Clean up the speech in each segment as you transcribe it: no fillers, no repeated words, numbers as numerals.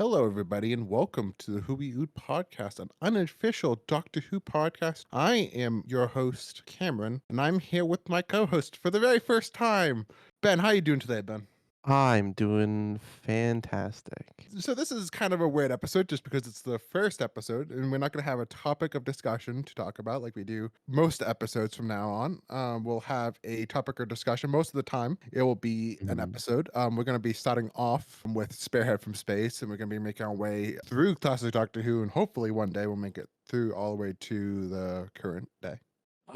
Hello, everybody, and welcome to the Who Wee Ood podcast, an unofficial Doctor Who podcast. I am your host, Cameron, and I'm here with my co-host for the very first time, Ben. How you doing today, Ben? I'm doing fantastic. So this is kind of a weird episode just because it's the first episode, and we're not going to have a topic of discussion to talk about like we do most episodes from now on. We'll have a topic or discussion. Most of the time, it will be an Mhm. episode. We're going to be starting off with Spearhead from Space, and we're going to be making our way through classic Doctor Who, and hopefully one day we'll make it through all the way to the current day.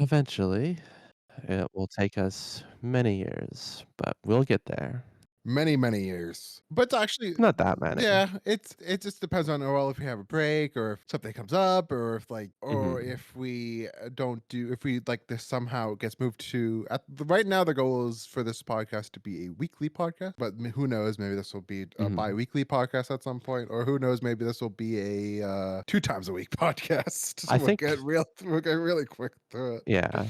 Eventually, it will take us many years, but we'll get there. Many years, but it's actually Not that many. yeah, it just depends on, well, if we have a break or if something comes up or if like or Mhm. if we don't do if we like this somehow gets moved to right now the goal is for this podcast to be a weekly podcast, but who knows, maybe this will be a Mhm. bi-weekly podcast at some point, or who knows, maybe this will be a two times a week podcast. I think We'll get really quick through it. yeah.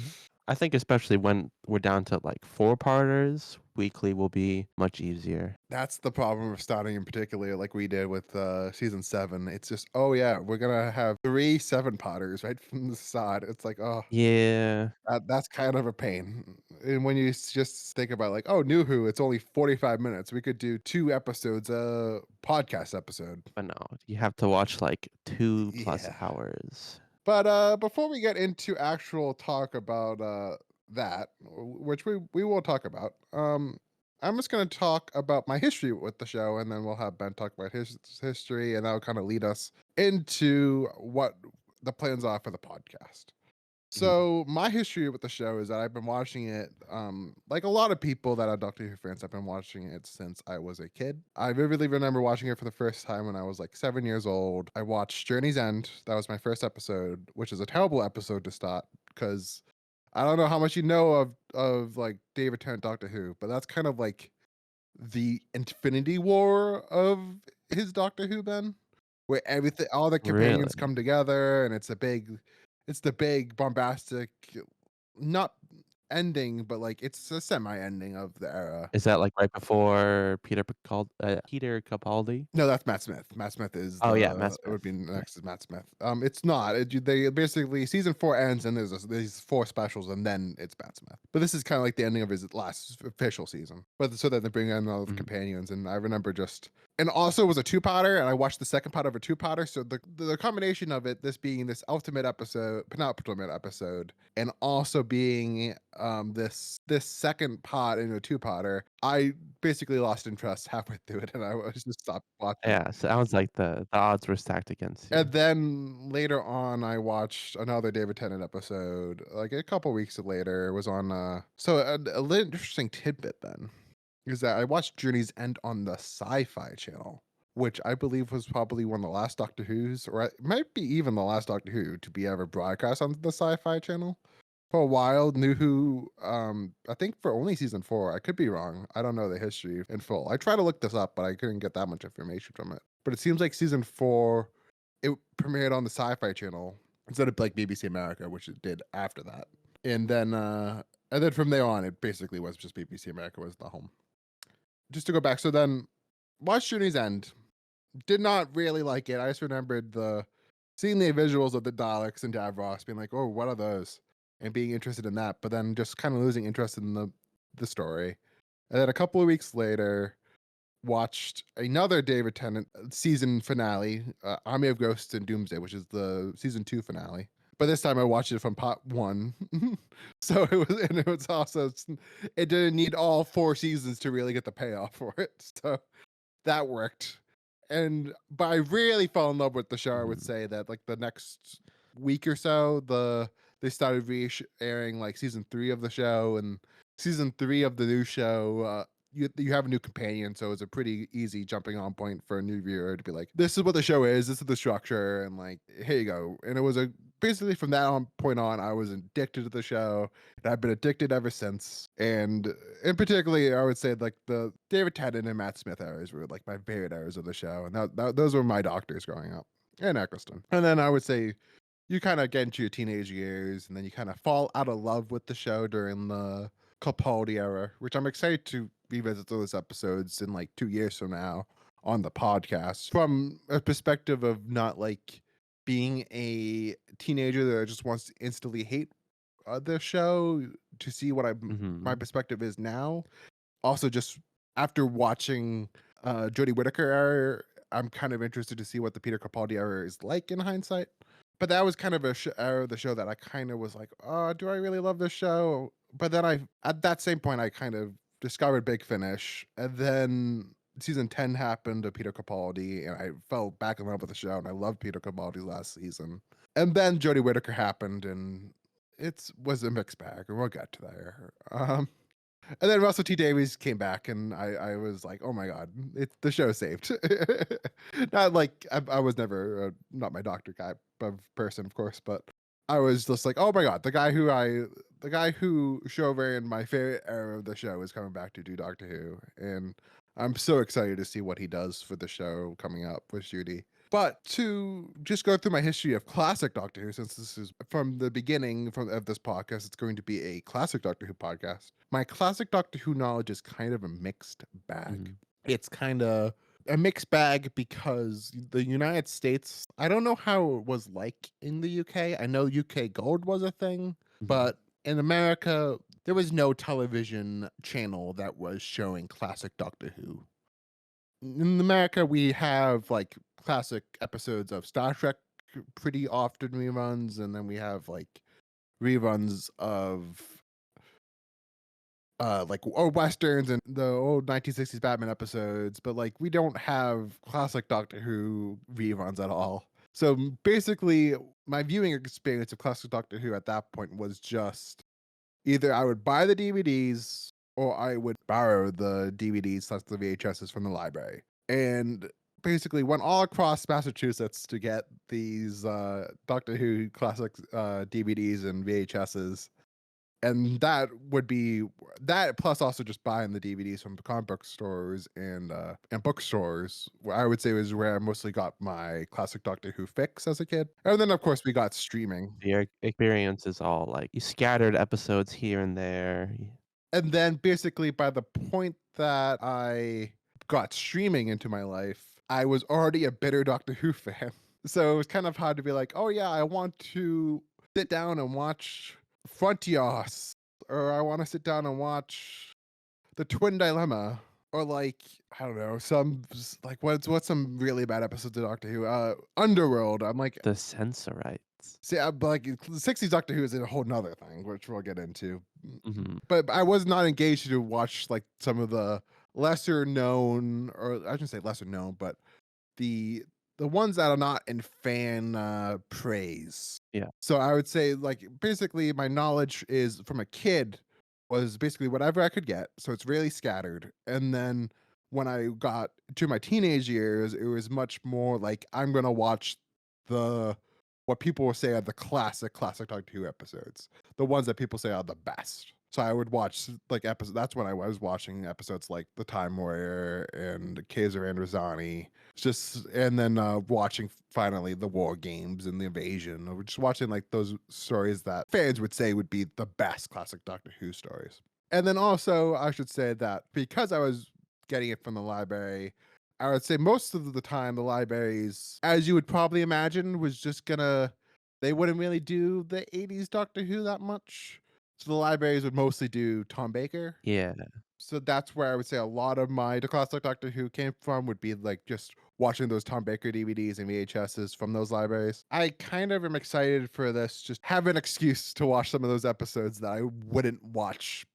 I think especially when we're down to, like, 4-parters, weekly will be much easier. That's the problem of starting in particular like we did with season 7. It's just, oh yeah, we're gonna have 3 7-potters right from the start. It's like, oh, Yeah, that's kind of a pain. And when you just think about like, oh, New Who, it's only 45 minutes. We could do 2 episodes a podcast episode. but no, you have to watch, like, 2 plus Yeah. hours. But before we get into actual talk about that, which we will talk about, I'm just going to talk about my history with the show, and then we'll have Ben talk about his history, and that'll kind of lead us into what the plans are for the podcast. Mhm. So my history with the show is that I've been watching it, like a lot of people that are Doctor Who fans. I've been watching it since I was a kid. I vividly remember watching it for the first time when I was like 7 years old. I watched Journey's End. That was my first episode, which is a terrible episode to start because I don't know how much you know of like David Tennant Doctor Who, but that's kind of like the Infinity War of his Doctor Who, Ben, where everything, all the companions Really? come together, and it's the big bombastic, not ending, but like it's a semi-ending of the era. Is that, like, right before Peter Capaldi? No, that's Matt Smith. Matt Smith is Oh, yeah, Matt it would be Smith. Right. next is Matt Smith. It's not. They basically season 4 ends and these 4 specials and then it's Matt Smith. But this is kind of like the ending of his last official season. But so that they bring in all of the Mhm. companions, and I remember just, and also it was a two-parter, and I watched the second part of a two-parter. So the combination of it, this being this ultimate episode, penultimate episode, and also being this second part in a two-parter, I basically lost interest halfway through it, and I was just stopped watching. Yeah, sounds like the odds were stacked against you. And then later on, I watched another David Tennant episode, like a couple weeks later. It was on. So a little interesting tidbit then is that I watched Journey's End on the Sci-Fi Channel, which I believe was probably one of the last Doctor Who's, or it might be even the last Doctor Who to be ever broadcast on the Sci-Fi Channel. For a while, New Who, I think for only season 4. I could be wrong. I don't know the history in full. I tried to look this up, but I couldn't get that much information from it. But it seems like season 4, it premiered on the Sci-Fi Channel instead of like BBC America, which it did after that. And then from there on, it basically was just BBC America was the home. Just to go back, so then watched Journey's End. Did not really like it. I just remembered seeing the visuals of the Daleks and Davros, being like, "Oh, what are those?" and being interested in that, but then just kind of losing interest in the story. And then a couple of weeks later, watched another David Tennant season finale, Army of Ghosts and Doomsday, which is the season 2 finale. But this time I watched it from part 1. So it was also, it didn't need all 4 seasons to really get the payoff for it. So that worked. But I really fell in love with the show. I would Mhm. say that like the next week or so, they started airing like season 3 of the show, and season 3 of the new show. You have a new companion, so it's a pretty easy jumping on point for a new viewer to be like, this is what the show is, this is the structure, and like, here you go. And it was a basically from that point on, I was addicted to the show, and I've been addicted ever since. And in particularly, I would say like the David Tennant and Matt Smith eras were like my favorite eras of the show, and those were my doctors growing up, and Eccleston. And then I would say you kind of get into your teenage years, and then you kind of fall out of love with the show during the Capaldi era, which I'm excited to revisit those episodes in like 2 years from now on the podcast from a perspective of not like being a teenager that just wants to instantly hate the show to see what my Mhm. perspective is now. Also, just after watching Jodie Whittaker era, I'm kind of interested to see what the Peter Capaldi era is like in hindsight. But that was kind of a era of the show that I kind of was like, "Oh, do I really love this show?" But then at that same point, I kind of discovered Big Finish, and then season 10 happened to Peter Capaldi, and I fell back in love with the show, and I loved Peter Capaldi last season. And then Jodie Whittaker happened, and it was a mixed bag, and we'll get to there. And then Russell T Davies came back, and I was like, "Oh my god, it's the show saved." Not like I was never not my doctor guy of person, of course, but I was just like, "Oh my god, the guy who show in my favorite era of the show is coming back to do Doctor Who," and I'm so excited to see what he does for the show coming up with Judy. But to just go through my history of classic Doctor Who, since this is from the beginning of this podcast, it's going to be a classic Doctor Who podcast. My classic Doctor Who knowledge is kind of a mixed bag. Mhm. It's kind of a mixed bag because the United States, I don't know how it was like in the UK. I know UK Gold was a thing, Mhm. but in America, there was no television channel that was showing classic Doctor Who. In America, we have like classic episodes of Star Trek pretty often reruns, and then we have like reruns of like or westerns and the old 1960s Batman episodes, but like we don't have classic Doctor Who reruns at all. So basically, my viewing experience of classic Doctor Who at that point was just either I would buy the DVDs or I would borrow the DVDs plus the VHSs from the library. And basically went all across Massachusetts to get these Doctor Who classic DVDs and VHSs. And that would be that plus also just buying the DVDs from comic book stores and bookstores. Where I would say was where I mostly got my classic Doctor Who fix as a kid. And then of course we got streaming. Your experience is all, like, you scattered episodes here and there. And then basically by the point that I got streaming into my life, I was already a bitter Doctor Who fan. So it was kind of hard to be like, oh yeah, I want to sit down and watch Frontios, or I want to sit down and watch The Twin Dilemma, or like I don't know, like what's some really bad episodes of Doctor Who? Underworld. I'm like, The Sensorites. see, I'm like the '60s Doctor Who is a whole nother thing, which we'll get into. Mhm. But I was not engaged to watch like some of the lesser known, or I shouldn't say lesser known, but the the ones that are not in fan praise. Yeah. So I would say like basically my knowledge is from a kid was basically whatever I could get. So it's really scattered. And then when I got to my teenage years, it was much more like I'm gonna watch the what people will say are the classic Doctor Who episodes, the ones that people say are the best. So I would watch like episodes. That's when I was watching episodes like The Time Warrior and Kaiser and Rosani. Just and then watching finally the War Games and the Invasion, or just watching like those stories that fans would say would be the best classic Doctor Who stories. And then also, I should say that because I was getting it from the library, I would say most of the time the libraries, as you would probably imagine, was just gonna they wouldn't really do the 80s Doctor Who that much. So the libraries would mostly do Tom Baker. Yeah. So that's where I would say a lot of my the classic Doctor Who came from would be like just watching those Tom Baker DVDs and VHSs from those libraries. I kind of am excited for this, just have an excuse to watch some of those episodes that I wouldn't watch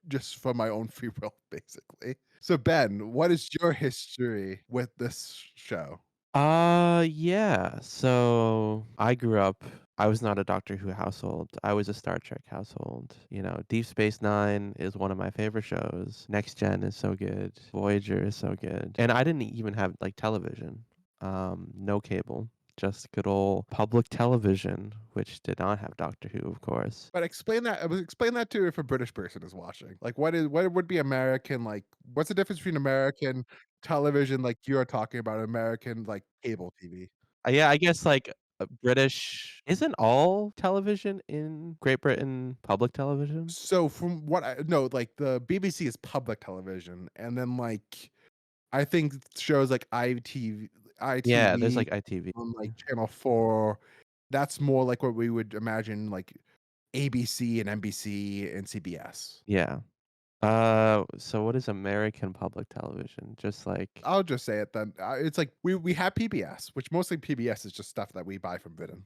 just for my own free will, basically. So Ben, what is your history with this show? Yeah. So I grew up I was not a Doctor Who household. I was a Star Trek household. You know, Deep Space Nine is one of my favorite shows. Next Gen is so good. Voyager is so good. And I didn't even have like television. No cable. Just good old public television, which did not have Doctor Who, of course. But explain that to if a British person is watching. Like what would be American like what's the difference between American television like you're talking about American like cable TV? Yeah, I guess like British isn't all television in Great Britain public television? So from what I know, like the BBC is public television, and then like I think shows like Yeah, there's, ITV like, ITV. on, like, Channel 4, that's more like what we would imagine, like, ABC and NBC and CBS. Yeah. So what is American public television? Just like I'll just say it then, it's like we have PBS, which mostly PBS is just stuff that we buy from Vidin.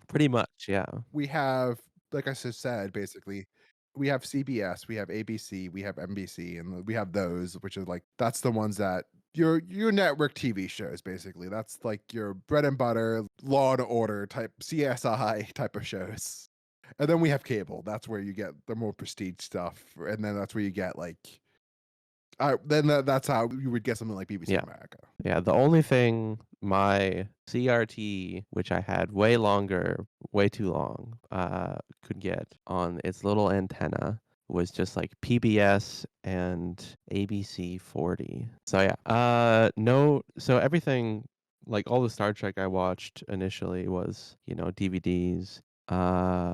pretty much, yeah. We have, like I just said, basically, we have CBS, we have ABC, we have NBC, and we have those, which are like that's the ones that your network TV shows, basically. That's like your bread and butter, Law and Order type, CSI type of shows. And then we have cable. That's where you get the more prestige stuff, and then that's where you get like, that's how you would get something like BBC Yeah. America. Yeah, the only thing my CRT, which I had way longer, way too long, could get on its little antenna was just like PBS and ABC 40. So yeah, no, so everything like all the Star Trek I watched initially was, DVDs.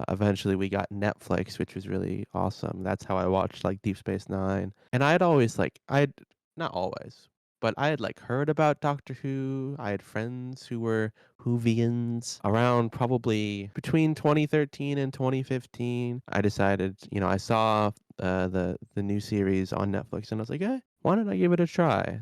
Eventually we got Netflix, which was really awesome. That's how I watched like Deep Space Nine. And I'd always like I'd not always, but I had, like, heard about Doctor Who. I had friends who were Whovians around probably between 2013 and 2015. I decided, I saw, the new series on Netflix, and I was like, "Eh, why don't I give it a try?"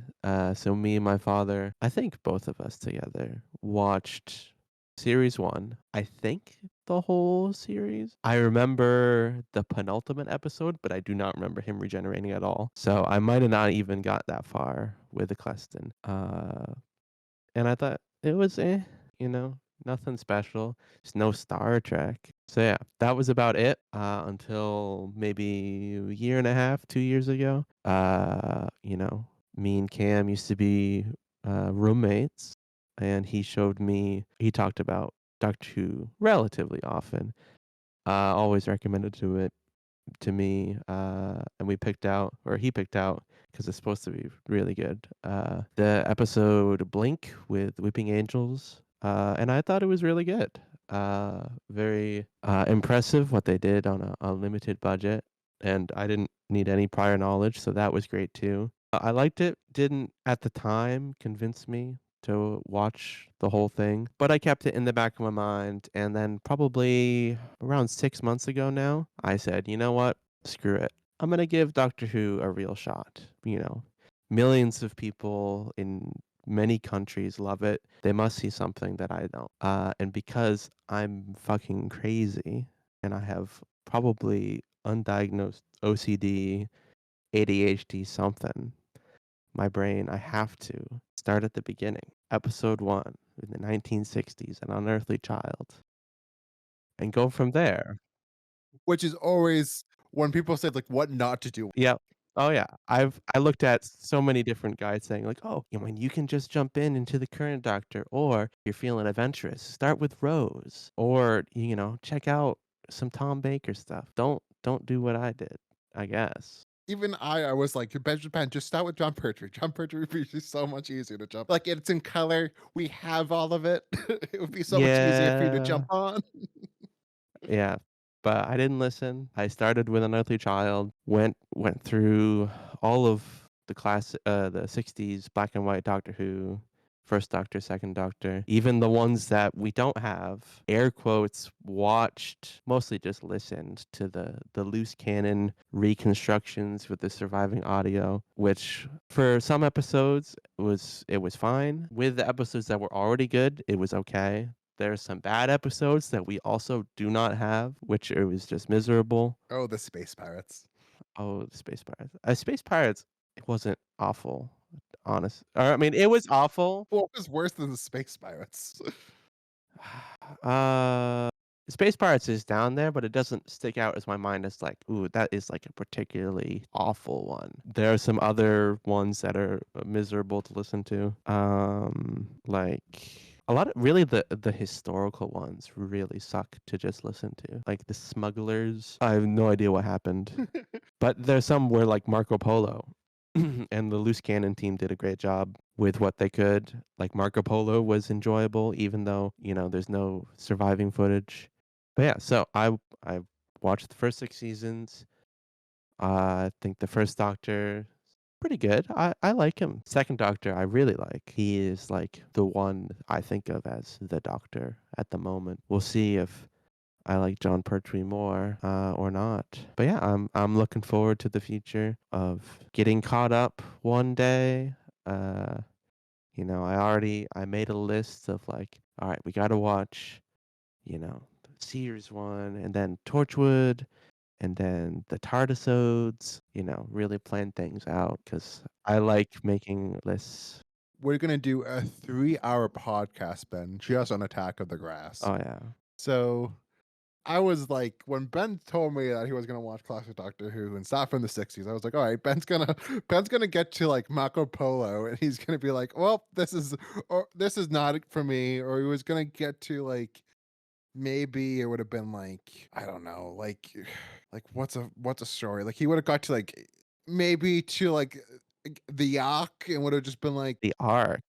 So me and my father, I think both of us together, watched series 1, I think the whole series. I remember the penultimate episode, but I do not remember him regenerating at all. So I might have not even got that far with the Cleston. And I thought it was nothing special. It's no Star Trek. So yeah, that was about it until maybe a year and a half, 2 years ago. Me and Cam used to be roommates, and he talked about Doctor Who relatively often. Always recommended to me, and he picked out because it's supposed to be really good. The episode Blink with Weeping Angels, and I thought it was really good. Very impressive what they did on a limited budget, and I didn't need any prior knowledge, so that was great too. I liked it. Didn't at the time convince me to watch the whole thing, but I kept it in the back of my mind. And then probably around 6 months ago now, I said, you know what? Screw it. I'm going to give Doctor Who a real shot. Millions of people in many countries love it. They must see something that I don't. And because I'm fucking crazy and I have probably undiagnosed OCD, ADHD, something, my brain, I have to start at the beginning. Episode 1 in the 1960s, An Unearthly Child, and go from there. Which is always when people say like what not to do. Yep. Oh, yeah. I looked at so many different guides saying like, "Oh, you can just jump into the current Doctor, or you're feeling adventurous, start with Rose, or, check out some Tom Baker stuff. Don't do what I did, I guess." Even I was like, Benjamin, just start with John Pertwee. John Pertwee would be just so much easier to jump. Like it's in color. We have all of it. It would be so much easier for you to jump Yeah. on. Yeah, but I didn't listen. I started with An Earthly Child, went through all of the 60s black and white Doctor Who, first Doctor, second Doctor, even the ones that we don't have, air quotes, watched, mostly just listened to the loose cannon reconstructions with the surviving audio, which for some episodes it was fine. With the episodes that were already good, it was okay. There's some bad episodes that we also do not have, which it was just miserable. Oh, the space pirates. Oh, the Space Pirates. Space Pirates, it wasn't awful, honest. Or, I mean, it was awful. What was worse than the space pirates? Uh, Space Pirates is down there, but it doesn't stick out as my mind as like, ooh, that is like a particularly awful one. There are some other ones that are miserable to listen to. Like a lot of really the historical ones really suck to just listen to. Like the Smugglers. I have no idea what happened. But there's some where like Marco Polo and the Loose Cannon team did a great job with what they could. Like Marco Polo was enjoyable, even though, there's no surviving footage. But yeah, so I watched the first 6 seasons. I think the first Doctor Pretty good. I like him. Second Doctor, I really like. He is like the one I think of as the Doctor at the moment. We'll see if I like John Pertwee more or not. But yeah, I'm looking forward to the future of getting caught up one day. Uh, I made a list of like, all right, we got to watch, the Sears one, and then Torchwood, and then the Tardisodes. Really plan things out because I like making lists. We're gonna do a 3-hour podcast, Ben, just on Attack of the Grass. Oh yeah. So I was like, when Ben told me that he was gonna watch classic Doctor Who and start from the '60s, I was like, all right, Ben's gonna get to like Marco Polo, and he's gonna be like, well, this is not for me, or he was gonna get to like maybe it would have been like I don't know, like what's a story? Like he would have got to like maybe to like the Yak and would have just been like The Ark,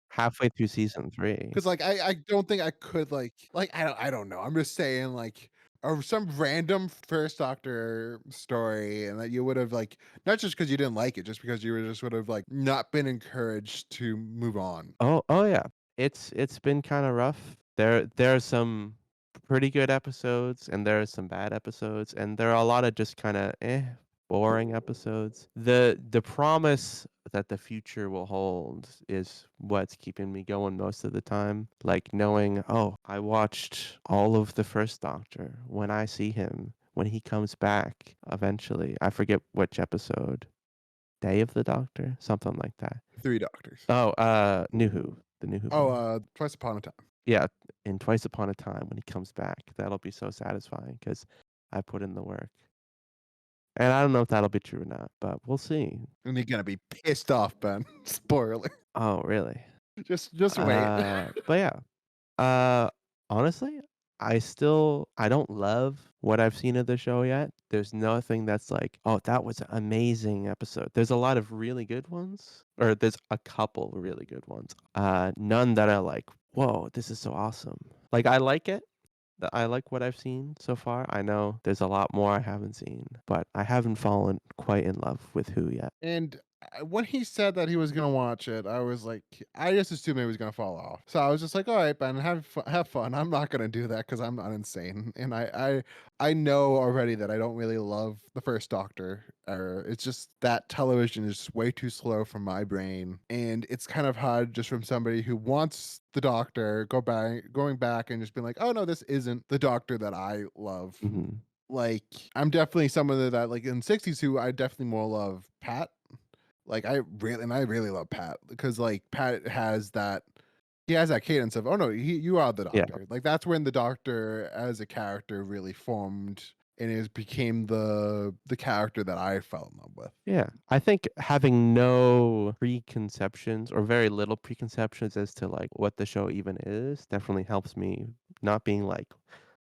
halfway through season 3. because like I don't think I could like I don't know. I'm just saying like or some random first Doctor story, and that you would have like not just because you didn't like it, just because you were just would have like not been encouraged to move on. Oh yeah. It's been kind of rough. There are some pretty good episodes and there are some bad episodes and there are a lot of just kind of boring episodes. The promise that the future will hold is what's keeping me going most of the time. Like knowing, oh, I watched all of the first Doctor. When I see him, when he comes back eventually. I forget which episode. Day of the Doctor, something like that. Three Doctors. Oh, New Who, the New Who Oh, one. Twice Upon a Time. Yeah, in Twice Upon a Time when he comes back, that'll be so satisfying because I put in the work. And I don't know if that'll be true or not, but we'll see. And you're gonna be pissed off, Ben. Spoiler. Oh, really? Just wait. But yeah, Uh, honestly, I don't love what I've seen of the show yet. There's nothing that's like, "Oh, that was an amazing episode." There's a lot of really good ones, or there's a couple really good ones. None that are like, "Whoa, this is so awesome." Like I like it. I like what I've seen so far. I know there's a lot more I haven't seen, but I haven't fallen quite in love with Who yet. And when he said that he was gonna watch it, I was like, I just assumed he was gonna fall off. So I was just like, all right, Ben, have fun. I'm not gonna do that because I'm not insane, and I know already that I don't really love the first Doctor. Or it's just that television is just way too slow for my brain, and it's kind of hard just from somebody who wants the Doctor going back and just being like, oh no, this isn't the Doctor that I love. Hmm. Like, I'm definitely someone that like in '60s who I definitely more love Pat. Like, I really love Pat because, like, Pat has that he has that cadence of, "Oh, no, you are the Yeah. Doctor." Like, that's when the Doctor as a character really formed and it became the character that I fell in love with. Yeah, I think having no preconceptions or very little preconceptions as to like what the show even is definitely helps me not being like,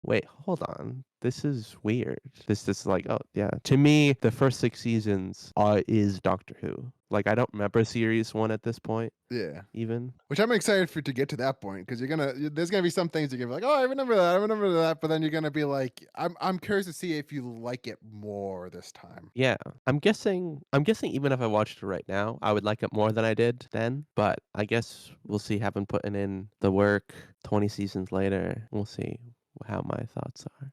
wait, hold on, this is weird. This is like, oh yeah. To me, the first 6 seasons is Doctor Who. Like I don't remember series one at this point Yeah. even. Which I'm excited for to get to that point because there's gonna be some things you're gonna be like, oh, I remember that, but then you're gonna be like, I'm curious to see if you like it more this time. Yeah, I'm guessing even if I watched it right now, I would like it more than I did then, but I guess we'll see, haven't putting in the work 20 seasons later. We'll see how my thoughts are.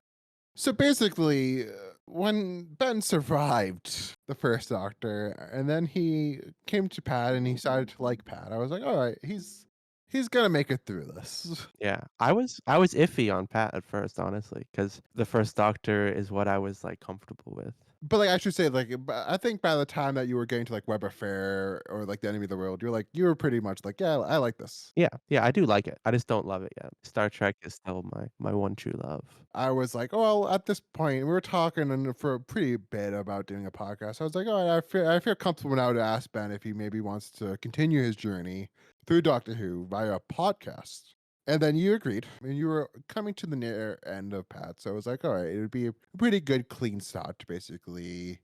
So basically, when Ben survived the first Doctor, and then he came to Pat and he started to like Pat, I was like, all right, he's gonna make it through this. Yeah, I was iffy on Pat at first, honestly, because the first Doctor is what I was like comfortable with. But like I should say, like I think by the time that you were getting to like Web Affair or like the Enemy of the World, you were pretty much like, yeah, I like this. Yeah, yeah, I do like it. I just don't love it yet. Star Trek is still my one true love. I was like, oh, well, at this point, we were talking for a pretty bit about doing a podcast. I was like, all right, I feel comfortable now to ask Ben if he maybe wants to continue his journey through Doctor Who via a podcast. And then you agreed, and you were coming to the near end of Pat. So I was like, all right, it would be a pretty good clean start to basically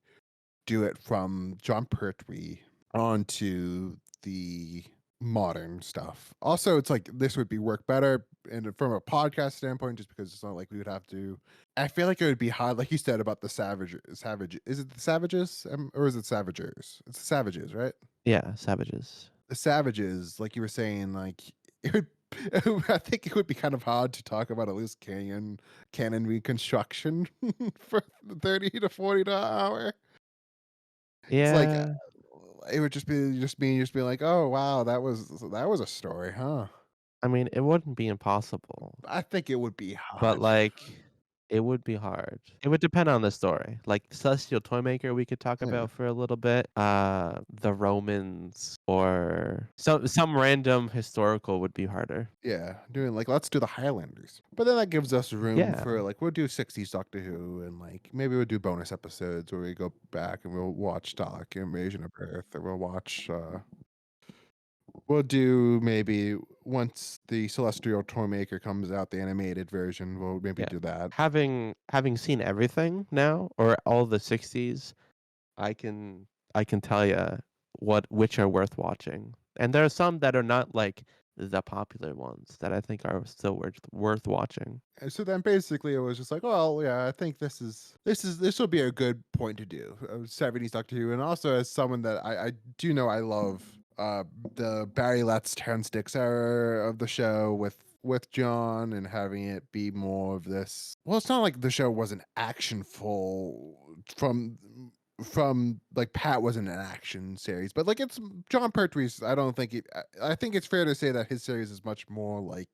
do it from John Pertwee onto the modern stuff. Also, it's like this would be work better and from a podcast standpoint, just because it's not like we would have to. I feel like it would be hard, like you said about the savage. Is it the savages or is it savagers? It's the savages, right? Yeah, savages. The savages, like you were saying, like it would. I think it would be kind of hard to talk about a loose canon reconstruction for 30 to 40 an hour. It's like Yeah, it would just be like, oh wow, that was a story, huh? I mean, it wouldn't be impossible, I think it would be but, hard. like, it would be hard. It would depend on the story. Like, Celestial Toymaker, we could talk Yeah. about for a little bit. The Romans or some random historical would be harder. Yeah, doing like let's do the Highlanders. But then that gives us room Yeah, for like we'll do 60s Doctor Who and like maybe we'll do bonus episodes where we go back and we'll watch Doc Invasion of Earth or we'll watch we'll do maybe once the Celestial Toymaker comes out, the animated version, we'll maybe yeah. do that. Having seen everything now or all the 60s, I can I can tell you which are worth watching. And there are some that are not like the popular ones that I think are still worth watching. And so then basically it was just like, well, yeah, I think this will be a good point to do. 70s Doctor Who. And also as someone that I do know I love the Barry Letts Terran Sticks era of the show with John and having it be more of this. Well, it's not like the show wasn't actionful from like Pat wasn't an action series, but like it's John Pertwee's. I don't think it. I think it's fair to say that his series is much more like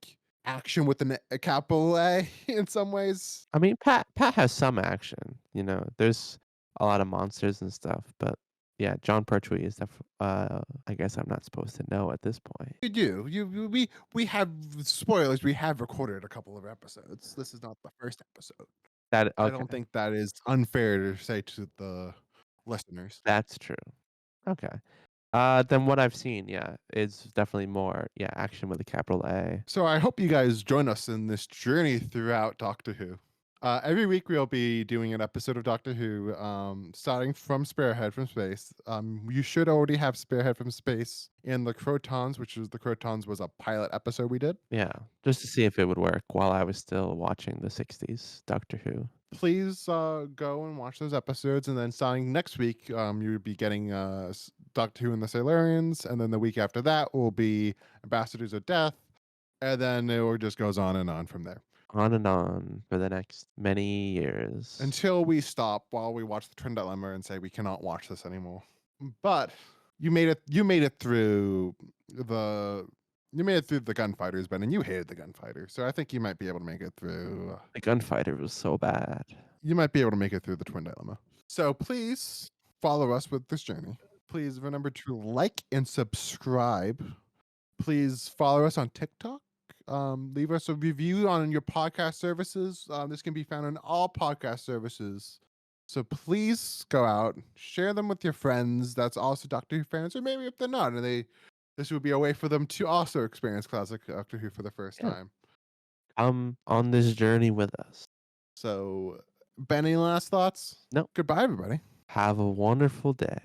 action with a capital A in some ways. I mean, Pat has some action, you know. There's a lot of monsters and stuff, but yeah, John Pertwee is I guess I'm not supposed to know at this point. You do. We have spoilers. We have recorded a couple of episodes. This is not the first episode. That I don't okay, think that is unfair to say to the listeners. that's true. Okay. Then what I've seen, yeah, is definitely more, yeah, action with a capital A. So I hope you guys join us in this journey throughout Doctor Who. Every week we'll be doing an episode of Doctor Who, starting from Spearhead from Space. You should already have Spearhead from Space in the Crotons, the Crotons was a pilot episode we did. Yeah, just to see if it would work while I was still watching the 60s Doctor Who. Please go and watch those episodes, and then starting next week, you'll be getting Doctor Who and the Silurians, and then the week after that will be Ambassadors of Death, and then it just goes on and on from there. On and on for the next many years. Until we stop while we watch the Twin Dilemma and say we cannot watch this anymore. But you made it through the gunfighters, Ben, and you hated the gunfighter. So I think you might be able to make it through The Gunfighter was so bad. you might be able to make it through the Twin Dilemma. So please follow us with this journey. Please remember to like and subscribe. Please follow us on TikTok. Leave us a review on your podcast services. This can be found on all podcast services. So please go out, share them with your friends that's also Doctor Who fans, or maybe if they're not, and this would be a way for them to also experience classic Doctor Who for the first Yeah. time. Come on this journey with us. So, Ben, any last thoughts? No. Goodbye, everybody. Have a wonderful day.